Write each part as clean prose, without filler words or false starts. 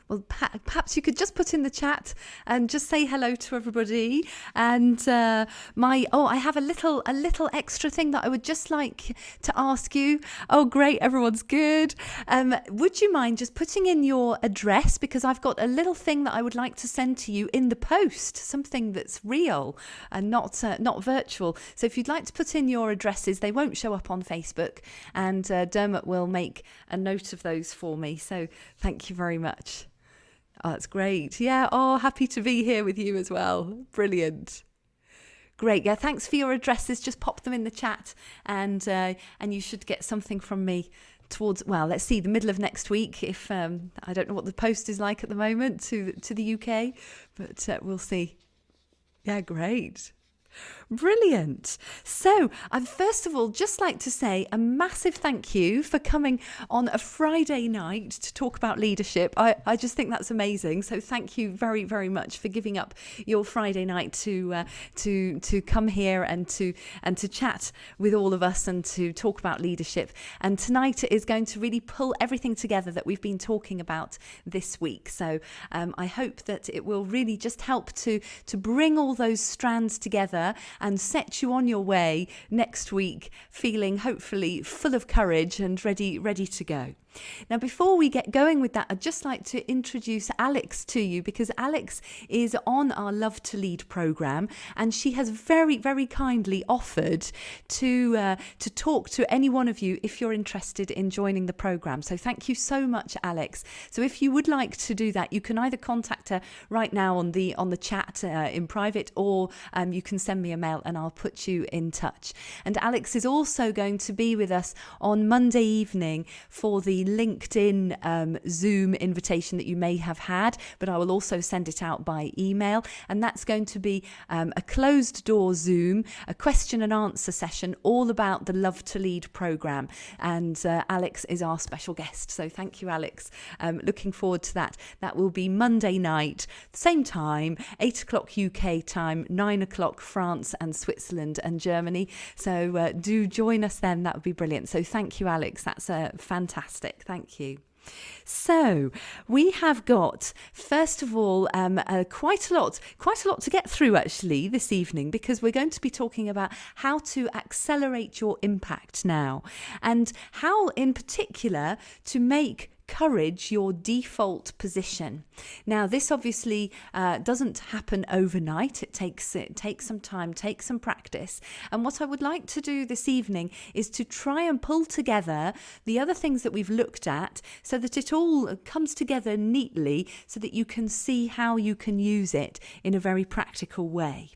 Well, perhaps you could just put in the chat and just say hello to everybody. And I have a little extra thing that I would just like to ask you. Oh, great, everyone's good. Would you mind just putting in your address, because I've got a little thing that I would like to send to you in the post, something that's real and not virtual. So if you'd like to put in your addresses, they won't show up on Facebook, and Dermot will make a note of those for me. So thank you very much. Oh, that's great. Yeah. Oh, happy to be here with you as well. Brilliant. Great. Yeah. Thanks for your addresses. Just pop them in the chat, and you should get something from me towards, well, let's see, the middle of next week. If I don't know what the post is like at the moment to the UK, but we'll see. Yeah. Great. Brilliant. So I'd first of all just like to say a massive thank you for coming on a Friday night to talk about leadership. I just think that's amazing. So thank you very, very much for giving up your Friday night to come here and to chat with all of us and to talk about leadership. And tonight is going to really pull everything together that we've been talking about this week. So I hope that it will really just help to bring all those strands together and set you on your way next week, feeling hopefully full of courage and ready to go. Now, before we get going with that, I'd just like to introduce Alex to you, because Alex is on our Love to Lead programme, and she has very, very kindly offered to talk to any one of you if you're interested in joining the programme. So thank you so much, Alex. So if you would like to do that, you can either contact her right now on the chat in private, or you can send me a mail and I'll put you in touch. And Alex is also going to be with us on Monday evening for the LinkedIn Zoom invitation that you may have had, but I will also send it out by email. And that's going to be a closed door Zoom, a question and answer session all about the Love to Lead programme. And Alex is our special guest. So thank you, Alex. Looking forward to that. That will be Monday night, same time, 8 o'clock UK time, 9 o'clock France and Switzerland and Germany. So do join us then. That would be brilliant. So thank you, Alex. That's fantastic. Thank you. So we have got, first of all, quite a lot to get through actually this evening, because we're going to be talking about how to accelerate your impact now, and how in particular to make courage your default position. Now, this obviously doesn't happen overnight. It takes some time, takes some practice. And what I would like to do this evening is to try and pull together the other things that we've looked at, so that it all comes together neatly, so that you can see how you can use it in a very practical way.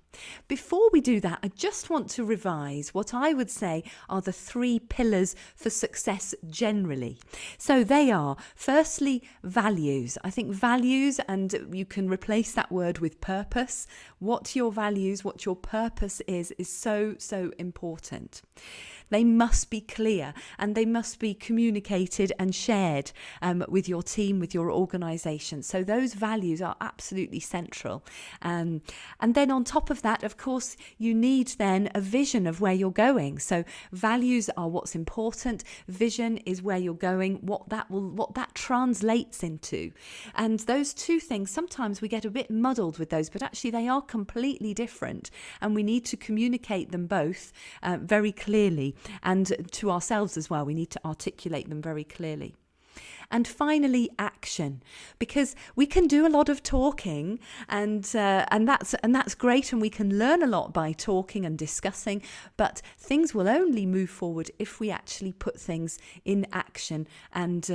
Before we do that, I just want to revise what I would say are the 3 pillars for success generally. So they are, firstly, values. I think values, and you can replace that word with purpose. What your values, what your purpose is so, so important. They must be clear, and they must be communicated and shared with your team, with your organisation. So those values are absolutely central. And then on top of that, of course, you need then a vision of where you're going. So values are what's important. Vision is where you're going, what that translates into. And those two things, sometimes we get a bit muddled with those, but actually they are completely different. And we need to communicate them both very clearly. And to ourselves as well, we need to articulate them very clearly. And finally, action, because we can do a lot of talking, and that's great, and we can learn a lot by talking and discussing. But things will only move forward if we actually put things in action and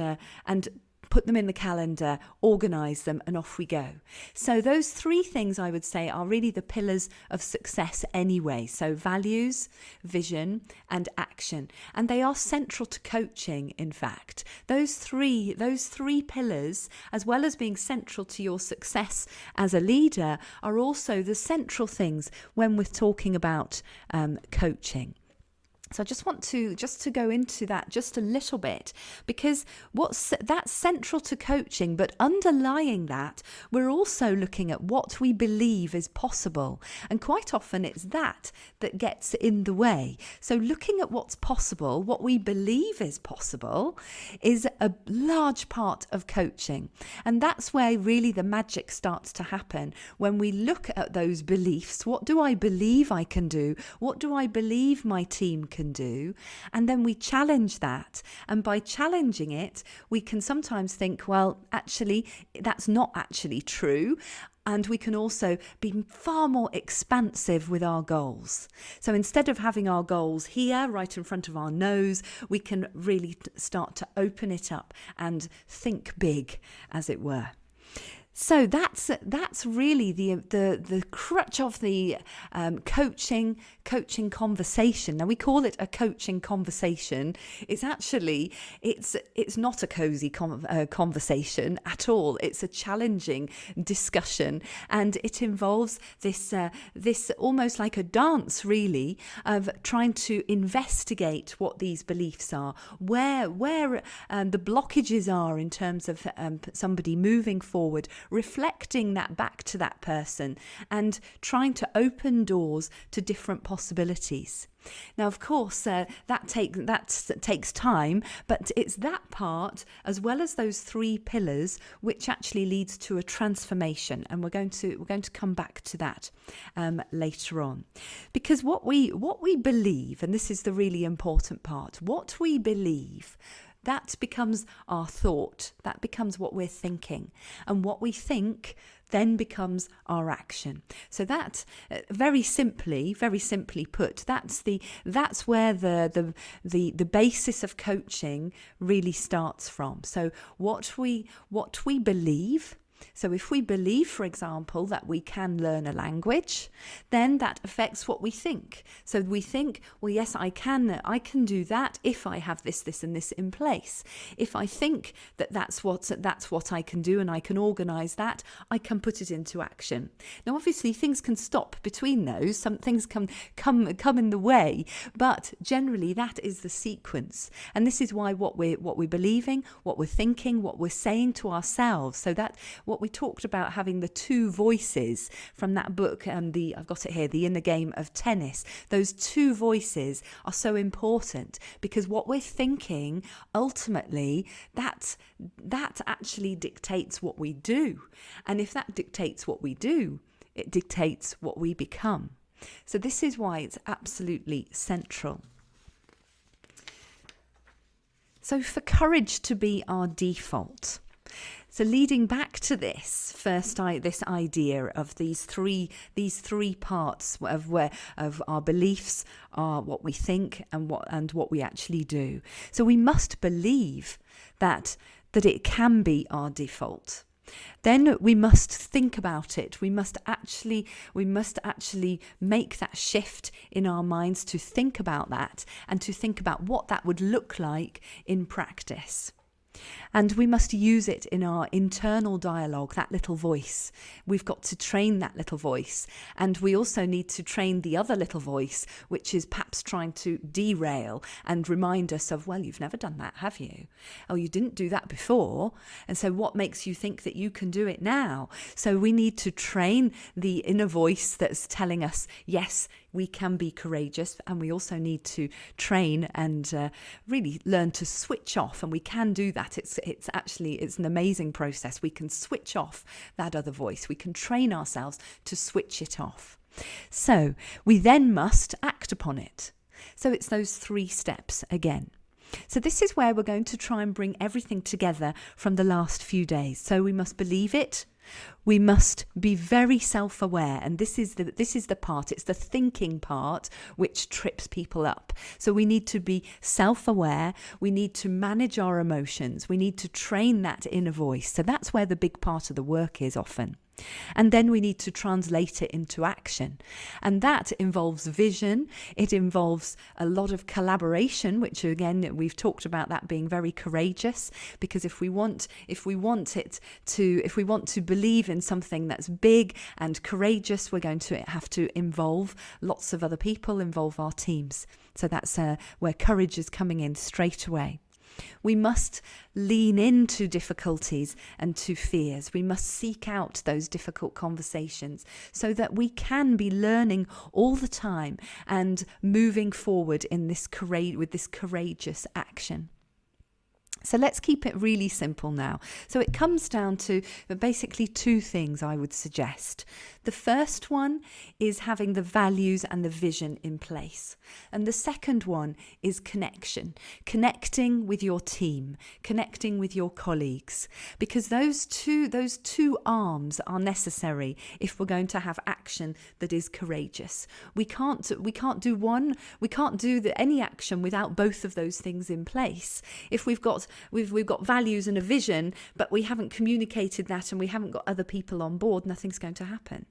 put them in the calendar, organise them, and off we go. So those 3 things I would say are really the pillars of success anyway. So values, vision, and action. And they are central to coaching, in fact. Those three pillars, as well as being central to your success as a leader, are also the central things when we're talking about coaching. So I just want to go into that just a little bit, because that's central to coaching, but underlying that, we're also looking at what we believe is possible. And quite often it's that gets in the way. So looking at what's possible, what we believe is possible, is a large part of coaching. And that's where really the magic starts to happen. When we look at those beliefs, what do I believe I can do? What do I believe my team can do? And then we challenge that. And by challenging it, we can sometimes think, well, actually, that's not actually true. And we can also be far more expansive with our goals. So instead of having our goals here, right in front of our nose, we can really start to open it up and think big, as it were. So that's really the crutch of the coaching conversation. Now we call it a coaching conversation. It's actually it's not a cozy conversation at all. It's a challenging discussion, and it involves this almost like a dance, really, of trying to investigate what these beliefs are, where the blockages are in terms of somebody moving forward, reflecting that back to that person, and trying to open doors to different possibilities. Now, of course, that takes time, but it's that part, as well as those three pillars, which actually leads to a transformation, and we're going to come back to that later on, because what we believe, and this is the really important part, what we believe, that becomes our thought, that becomes what we're thinking, and what we think then becomes our action. So that, very simply put, that's where the basis of coaching really starts from. So what we believe. So if we believe, for example, that we can learn a language, then that affects what we think. So we think, well, yes, I can do that if I have this and this in place. If I think that that's what I can do and I can organise that, I can put it into action. Now, obviously, things can stop between those. Some things come in the way, but generally that is the sequence. And this is why what we're believing, what we're thinking, what we're saying to ourselves. So that what we talked about, having the two voices from that book, I've got it here, The Inner Game of Tennis. Those two voices are so important, because what we're thinking, ultimately, that actually dictates what we do. And if that dictates what we do, it dictates what we become. So this is why it's absolutely central. So for courage to be our default. So leading back to this idea of these three parts of our beliefs, are what we think and what we actually do. So we must believe that it can be our default. Then we must think about it. We must actually make that shift in our minds to think about that, and to think about what that would look like in practice. And we must use it in our internal dialogue, that little voice. We've got to train that little voice. And we also need to train the other little voice, which is perhaps trying to derail and remind us of, well, you've never done that, have you? Oh, you didn't do that before. And so what makes you think that you can do it now? So we need to train the inner voice that's telling us, yes, we can be courageous, and we also need to train and really learn to switch off, and we can do that. It's an amazing process. We can switch off that other voice. We can train ourselves to switch it off. So we then must act upon it. So it's those 3 steps again. So this is where we're going to try and bring everything together from the last few days. So we must believe it. We must be very self-aware, and this is the part, it's the thinking part which trips people up. So we need to be self-aware, we need to manage our emotions, we need to train that inner voice. So that's where the big part of the work is often. And then we need to translate it into action. And that involves vision. It involves a lot of collaboration, which again, we've talked about that being very courageous, because if we want to believe in something that's big and courageous, we're going to have to involve lots of other people, involve our teams. So that's where courage is coming in straight away. We must lean into difficulties and to fears. We must seek out those difficult conversations so that we can be learning all the time and moving forward in this with this courageous action. So let's keep it really simple now. So it comes down to basically two things I would suggest. The first one is having the values and the vision in place. And the second one is connection, connecting with your team, connecting with your colleagues, because those two arms are necessary if we're going to have action that is courageous. We can't do any action without both of those things in place. If we've got values and a vision, but we haven't communicated that and we haven't got other people on board, nothing's going to happen.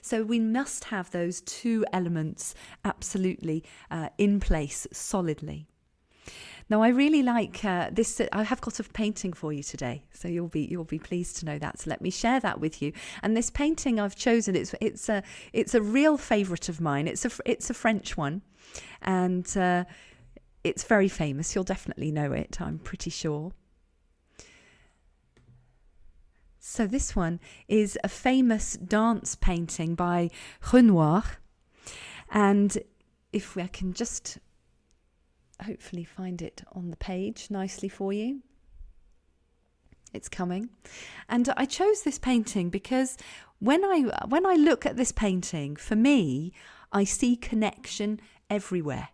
So we must have those two elements absolutely in place solidly. Now, I really like this. I have got a painting for you today, so you'll be pleased to know that. So let me share that with you. And this painting I've chosen, it's a real favourite of mine. It's a French one, and it's very famous. You'll definitely know it, I'm pretty sure. So this one is a famous dance painting by Renoir. And if I can just hopefully find it on the page nicely for you. It's coming. And I chose this painting because when I look at this painting, for me, I see connection everywhere.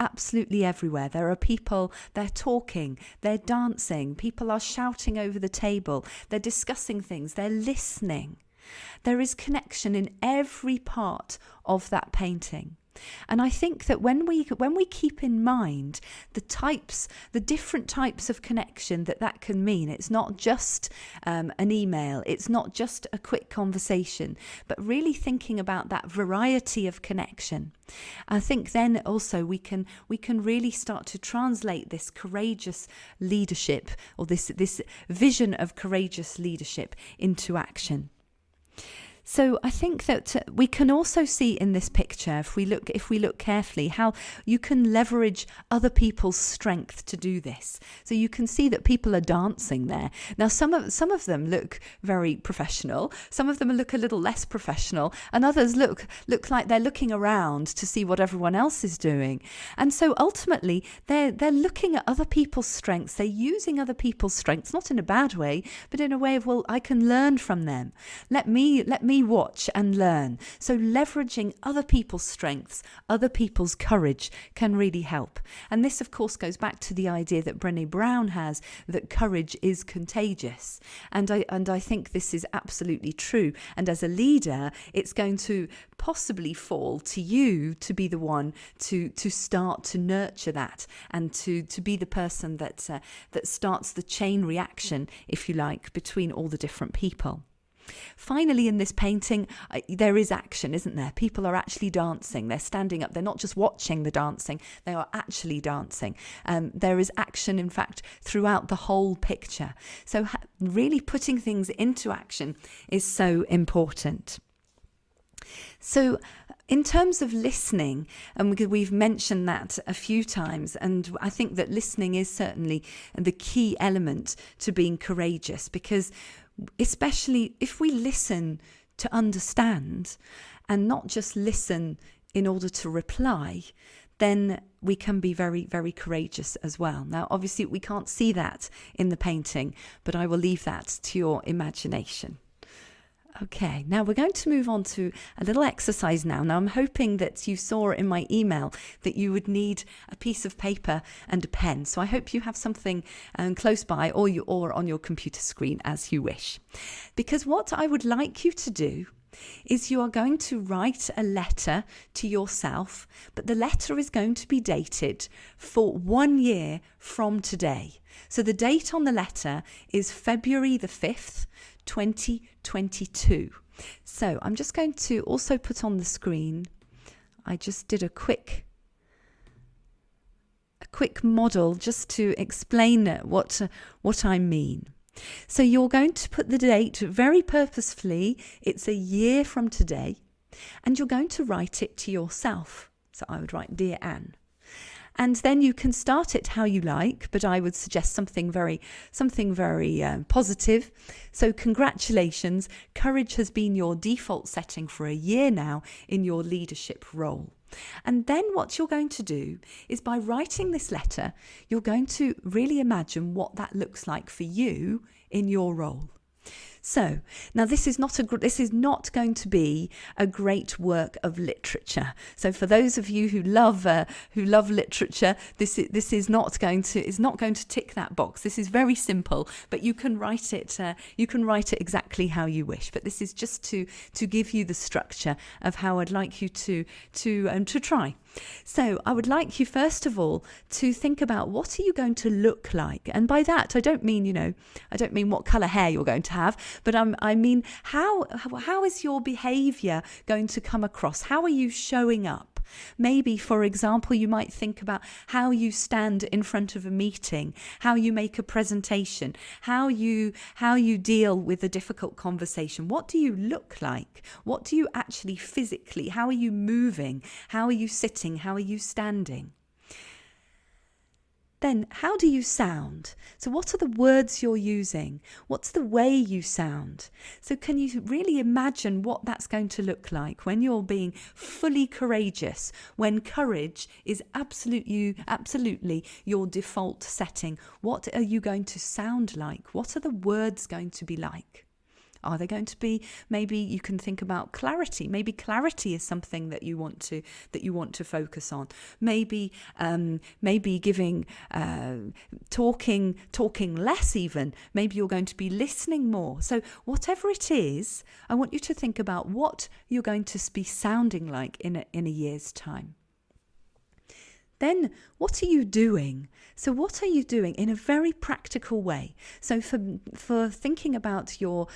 Absolutely everywhere. There are people, they're talking, they're dancing, people are shouting over the table, they're discussing things, they're listening. There is connection in every part of that painting. And I think that when we keep in mind the different types of connection that can mean, it's not just an email, it's not just a quick conversation, but really thinking about that variety of connection. I think then also we can really start to translate this courageous leadership, or this vision of courageous leadership, into action. So I think that we can also see in this picture, if we look carefully, how you can leverage other people's strength to do this. So you can see that people are dancing there. Now some of them look very professional, some of them look a little less professional, and others look like they're looking around to see what everyone else is doing. And so ultimately they're looking at other people's strengths, they're using other people's strengths, not in a bad way, but in a way of, well, I can learn from them. Let me watch and learn. So leveraging other people's strengths, other people's courage can really help. And this, of course, goes back to the idea that Brené Brown has, that courage is contagious. And I think this is absolutely true. And as a leader, it's going to possibly fall to you to be the one to start to nurture that, and to be the person that starts the chain reaction, if you like, between all the different people. Finally, in this painting, there is action, isn't there? People are actually dancing. They're standing up. They're not just watching the dancing. They are actually dancing. There is action, in fact, throughout the whole picture. So really putting things into action is so important. So in terms of listening, and we've mentioned that a few times, and I think that listening is certainly the key element to being courageous, because especially if we listen to understand and not just listen in order to reply, then we can be very, very courageous as well. Now, obviously, we can't see that in the painting, but I will leave that to your imagination. Okay, now we're going to move on to a little exercise now. Now, I'm hoping that you saw in my email that you would need a piece of paper and a pen. So I hope you have something close by, or on your computer screen, as you wish. Because what I would like you to do is you are going to write a letter to yourself, but the letter is going to be dated for 1 year from today. So the date on the letter is February the 5th, 2022. So I'm just going to also put on the screen, I just did a quick model just to explain what I mean. So you're going to put the date very purposefully. It's a year from today, and you're going to write it to yourself. So I would write, Dear Anne. And then you can start it how you like, but I would suggest something very positive. So congratulations, courage has been your default setting for a year now in your leadership role. And then what you're going to do is, by writing this letter, you're going to really imagine what that looks like for you in your role. So now this is not going to be a great work of literature. So for those of you who love literature, this is not going to tick that box. This is very simple, but you can write it exactly how you wish. But this is just to give you the structure of how I'd like you to try. So I would like you, first of all, to think about what are you going to look like. And by that, I don't mean what colour hair you're going to have, but I mean how is your behaviour going to come across? How are you showing up? Maybe, for example, you might think about how you stand in front of a meeting, how you make a presentation, how you deal with a difficult conversation. What do you look like? What do you actually physically, how are you moving? How are you sitting? How are you standing? Then how do you sound? So what are the words you're using? What's the way you sound? So can you really imagine what that's going to look like when you're being fully courageous, when courage is absolutely your default setting? What are you going to sound like? What are the words going to be like? Are they going to be, maybe you can think about clarity. Maybe clarity is something that you want to focus on. Maybe giving, talking less even. Maybe you're going to be listening more. So whatever it is, I want you to think about what you're going to be sounding like in a year's time. Then what are you doing? So what are you doing in a very practical way? So for thinking about your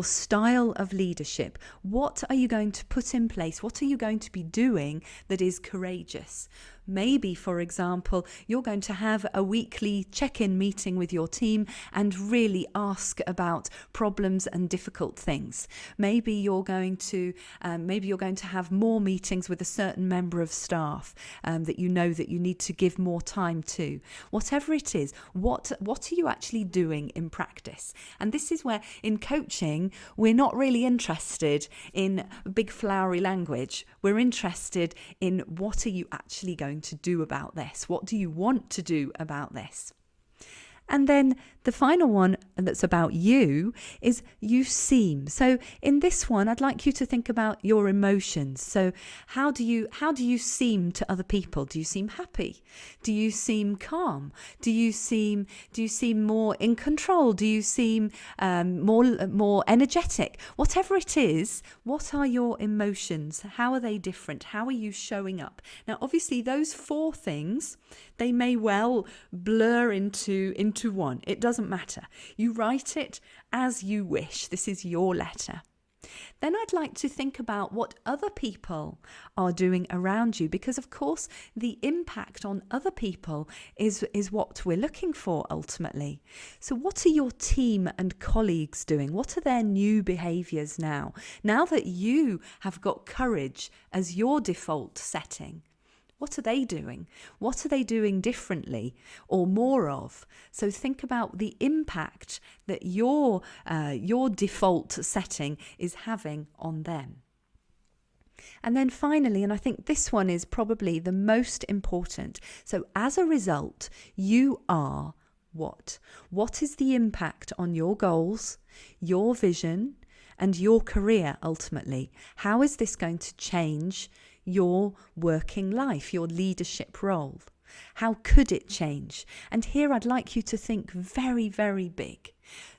style of leadership, what are you going to put in place? What are you going to be doing that is courageous? Maybe, for example, you're going to have a weekly check-in meeting with your team and really ask about problems and difficult things. Maybe you're going to have more meetings with a certain member of staff that you know that you need to give more time to. Whatever it is, what are you actually doing in practice? And this is where, in coaching, we're not really interested in big flowery language. We're interested in what are you actually going to do about this? What do you want to do about this? And then the final one that's about you is you seem. So in this one, I'd like you to think about your emotions. So how do you seem to other people? Do you seem happy? Do you seem calm? Do you seem more in control? Do you seem more energetic? Whatever it is, what are your emotions? How are they different? How are you showing up? Now, obviously, those 4 things, they may well blur into one. It doesn't matter. You write it as you wish. This is your letter. Then I'd like to think about what other people are doing around you, because of course the impact on other people is what we're looking for ultimately. So what are your team and colleagues doing? What are their new behaviours now that you have got courage as your default setting? What are they doing? What are they doing differently or more of? So think about the impact that your default setting is having on them. And then finally, and I think this one is probably the most important. So as a result, you are what? What is the impact on your goals, your vision, and your career ultimately? How is this going to change your working life, your leadership role? How could it change? And here I'd like you to think very, very big.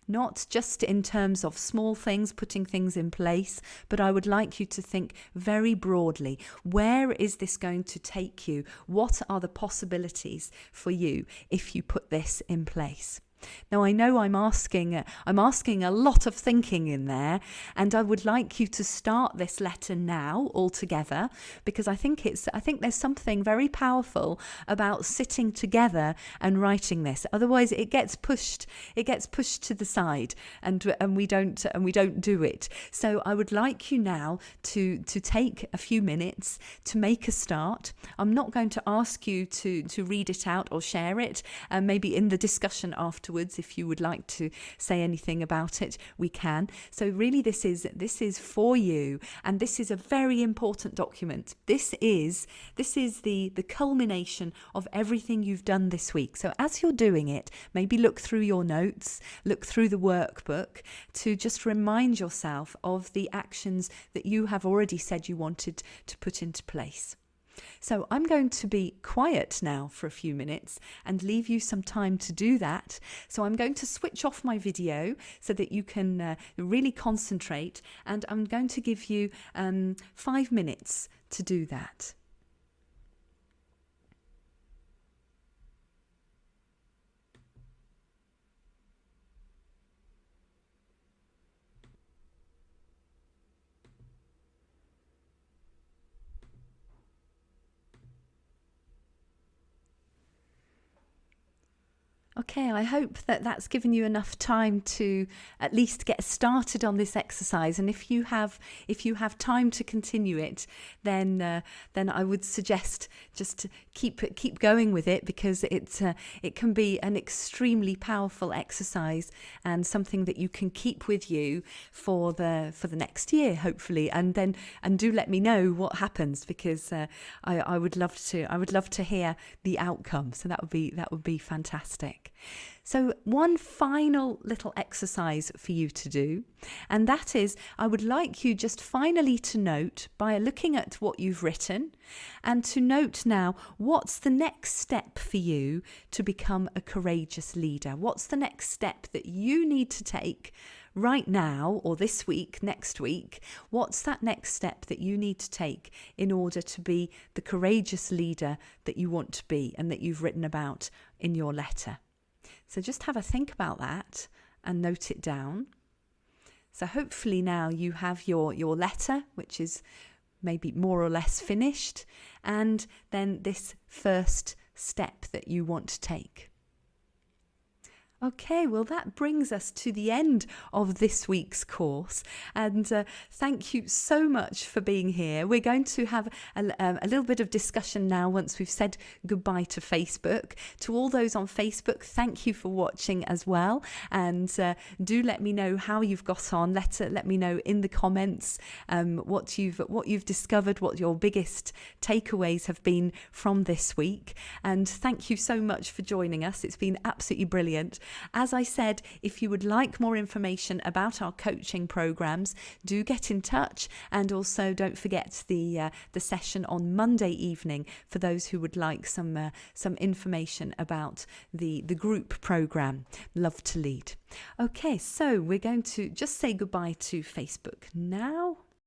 Not just in terms of small things, putting things in place, but I would like you to think very broadly. Where is this going to take you? What are the possibilities for you if you put this in place? Now, I know I'm asking a lot of thinking in there, and I would like you to start this letter now all together, because I think there's something very powerful about sitting together and writing this. Otherwise, it gets pushed to the side, and we don't do it. So I would like you now to take a few minutes to make a start. I'm not going to ask you to read it out or share it, maybe in the discussion afterwards. If you would like to say anything about it, we can. So really this is for you, and this is a very important document. This is the culmination of everything you've done this week. So as you're doing it, maybe look through your notes, look through the workbook to just remind yourself of the actions that you have already said you wanted to put into place. So I'm going to be quiet now for a few minutes and leave you some time to do that. So I'm going to switch off my video so that you can really concentrate, and I'm going to give you 5 minutes to do that. Okay, I hope that that's given you enough time to at least get started on this exercise. And if you have time to continue it, then I would suggest just keep going with it, because it can be an extremely powerful exercise and something that you can keep with you for the next year, hopefully. And do let me know what happens, because I would love to hear the outcome. So that would be fantastic. So one final little exercise for you to do, and that is, I would like you just finally to note, by looking at what you've written, and to note now, what's the next step for you to become a courageous leader? What's the next step that you need to take right now, or this week, next week? What's that next step that you need to take in order to be the courageous leader that you want to be and that you've written about in your letter? So just have a think about that and note it down. So hopefully now you have your letter, which is maybe more or less finished, and then this first step that you want to take. Okay, well, that brings us to the end of this week's course, and thank you so much for being here. We're going to have a little bit of discussion now once we've said goodbye to Facebook. To all those on Facebook, thank you for watching as well, and do let me know how you've got on. Let me know in the comments what you've discovered, what your biggest takeaways have been from this week, and thank you so much for joining us. It's been absolutely brilliant. As I said, if you would like more information about our coaching programs, do get in touch, and also don't forget the session on Monday evening for those who would like some information about the group program, Love to Lead. Okay, so we're going to just say goodbye to Facebook now.